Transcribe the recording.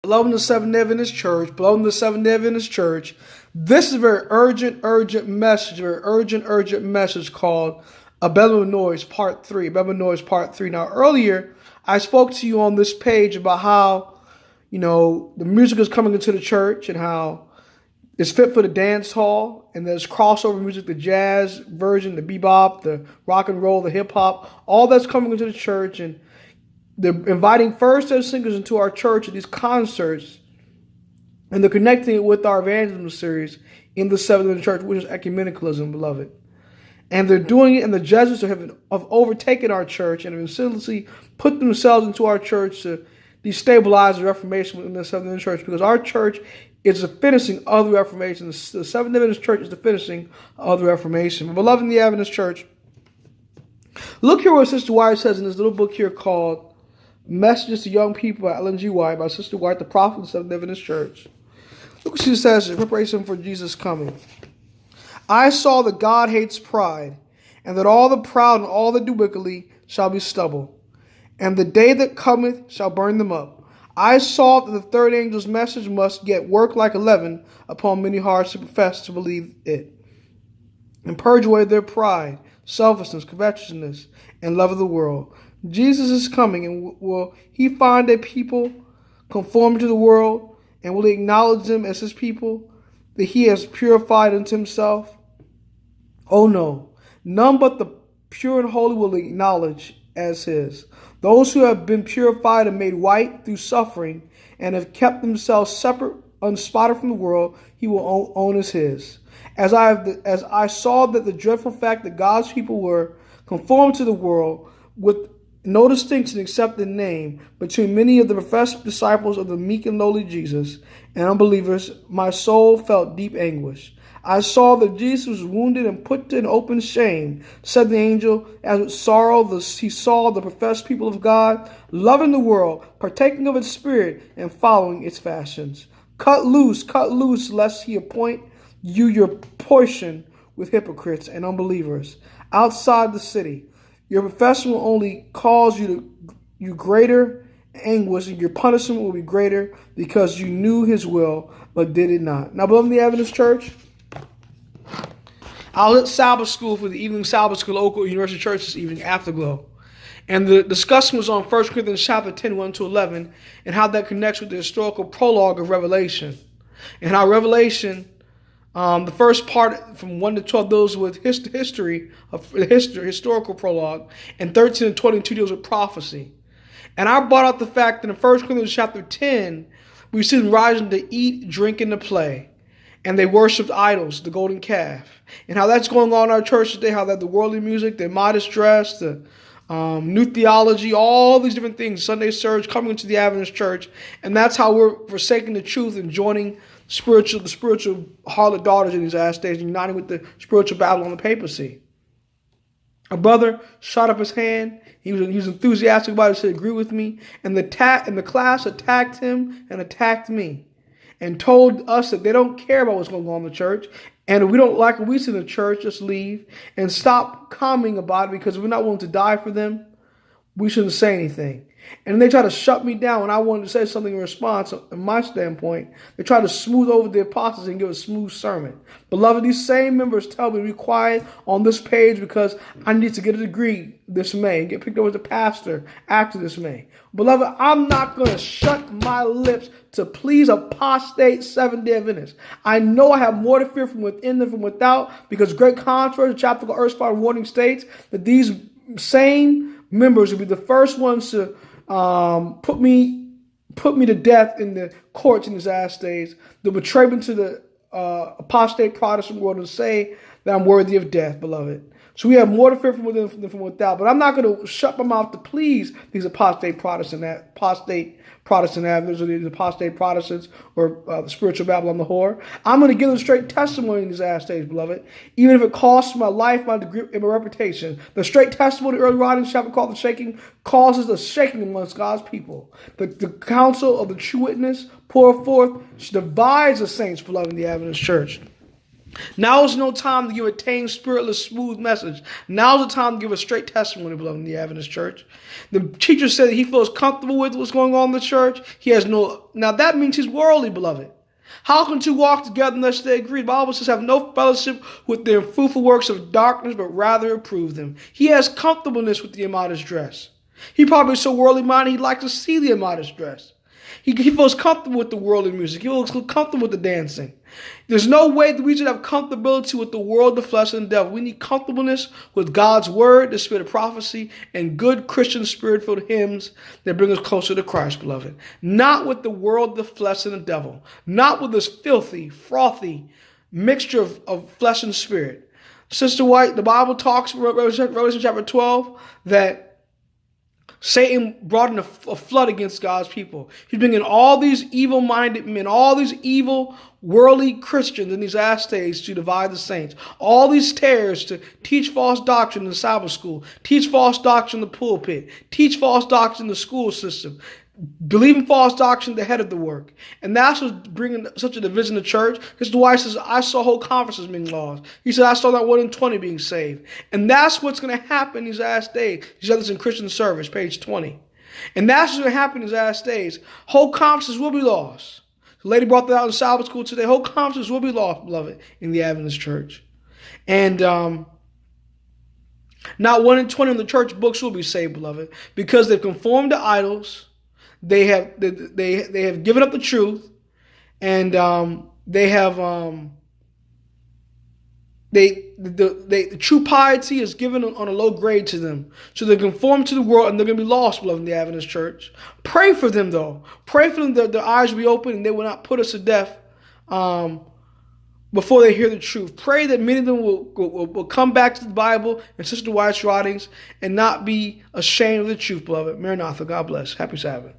Beloved the Seventh-day Adventist Church, beloved the Seventh-day Adventist Church, this is a very urgent message called a Bedlam Noise Part 3. Bedlam Noise Part 3. Now, earlier, I spoke to you on this page about how, the music is coming into the church and how it's fit for the dance hall, and there's crossover music, the jazz version, the bebop, the rock and roll, the hip hop, all that's coming into the church, and they're inviting first as singers into our church at these concerts, and they're connecting it with our evangelism series in the Seventh-day Church, which is ecumenicalism, beloved. And they're doing it, and the Jesuits have overtaken our church and have insidiously put themselves into our church to destabilize the Reformation within the Seventh-day Church, because our church is the finishing of the Reformation. The Seventh-day Adventist Church is the finishing of the Reformation. But beloved in the Adventist Church, look here what Sister White says in this little book here called Messages to Young People by Ellen G. White, by Sister White, the prophet of the Seventh-day Adventist Church. Look what she says in preparation for Jesus' coming. I saw that God hates pride, and that all the proud and all that do wickedly shall be stubble, and the day that cometh shall burn them up. I saw that the third angel's message must get work like leaven upon many hearts to profess to believe it, and purge away their pride, selfishness, covetousness, and love of the world. Jesus is coming, and will he find a people conformed to the world, and will he acknowledge them as his people that he has purified unto himself? Oh no, none but the pure and holy will acknowledge as his. Those who have been purified and made white through suffering, and have kept themselves separate, unspotted from the world, he will own as his. As I saw that the dreadful fact that God's people were conformed to the world, with no distinction except in name between many of the professed disciples of the meek and lowly Jesus and unbelievers, my soul felt deep anguish. I saw that Jesus was wounded and put to an open shame, said the angel, as with sorrow he saw the professed people of God, loving the world, partaking of its spirit, and following its fashions. Cut loose, lest he appoint you your portion with hypocrites and unbelievers outside the city. Your profession will only cause you greater anguish, and your punishment will be greater because you knew his will, but did it not. Now, beloved in the Adventist Church, I was at Sabbath school for the evening Sabbath school at Oakwood University Church this evening, Afterglow. And the discussion was on 1 Corinthians chapter 10, 1-11, and how that connects with the historical prologue of Revelation. And how Revelation, the first part from 1 to 12 deals with historical prologue, and 13 and 22 deals with prophecy. And I brought out the fact that in 1 Corinthians chapter 10, we see them rising to eat, drink, and to play. And they worshipped idols, the golden calf. And how that's going on in our church today, how that the worldly music, the modest dress, the new theology, all these different things, Sunday service coming into the Adventist Church. And that's how we're forsaking the truth and joining the spiritual harlot daughters in these last days, uniting with the spiritual battle on the papacy. A brother shot up his hand. He was enthusiastic about it. He said, agree with me. And the class attacked him and attacked me, and told us that they don't care about what's going on in the church. And if we don't like what we see in the church, just leave and stop commenting about it, because if we're not willing to die for them, we shouldn't say anything. And they try to shut me down when I wanted to say something in response. From my standpoint, they try to smooth over the apostles and give a smooth sermon. Beloved, these same members tell me to be quiet on this page because I need to get a degree this May and get picked up as a pastor after this May. Beloved, I'm not going to shut my lips to please apostate Seventh-day Adventists. I know I have more to fear from within than from without, because great controversy, chapter of Earthspot warning states that these same members will be the first ones to put me to death in the courts in these last days. They'll betray me to the apostate Protestant world and say that I'm worthy of death, beloved. So we have more to fear from within than from without. But I'm not going to shut my mouth to please these apostate Protestant Adventists, or these apostate Protestants, or the spiritual Babylon the whore. I'm going to give them straight testimony in these last days, beloved, even if it costs my life, my degree, and my reputation. The straight testimony, early writings chapter called the shaking, causes a shaking amongst God's people. The counsel of the true witness pour forth divides the saints, beloved, in the Adventist Church. Now is no time to give a tame, spiritless, smooth message. Now is the time to give a straight testimony, beloved, in the Adventist church. The teacher said that he feels comfortable with what's going on in the church. Now that means he's worldly, beloved. How can two walk together unless they agree? The Bible says, have no fellowship with the fruitful works of darkness, but rather approve them. He has comfortableness with the immodest dress. He probably is so worldly minded, he'd like to see the immodest dress. He feels comfortable with the worldly music. He feels comfortable with the dancing. There's no way that we should have comfortability with the world, the flesh, and the devil. We need comfortableness with God's word, the spirit of prophecy, and good Christian spirit-filled hymns that bring us closer to Christ, beloved. Not with the world, the flesh, and the devil. Not with this filthy, frothy mixture of flesh and spirit. Sister White, the Bible talks, Revelation chapter 12, that Satan brought in a flood against God's people. He's bringing all these evil-minded men, all these evil, worldly Christians in these last days to divide the saints. All these tares to teach false doctrine in the Sabbath school, teach false doctrine in the pulpit, teach false doctrine in the school system, believing false doctrine the head of the work. And that's what's bringing such a division in the church. This is why he says, I saw whole conferences being lost. He said, I saw that 1 in 20 being saved. And that's what's going to happen these last days. He said this in Christian Service, page 20. And that's what's going to happen these last days. Whole conferences will be lost. The lady brought that out in Sabbath school today. Whole conferences will be lost, beloved, in the Adventist church. And not 1 in 20 in the church books will be saved, beloved, because they've conformed to idols. They have given up the truth, and the true piety is given on a low grade to them. So they conform to the world, and they're going to be lost, beloved, in the Adventist church. Pray for them, though. Pray for them that their eyes will be open and they will not put us to death before they hear the truth. Pray that many of them will come back to the Bible and Sister White's writings and not be ashamed of the truth, beloved. Maranatha. God bless. Happy Sabbath.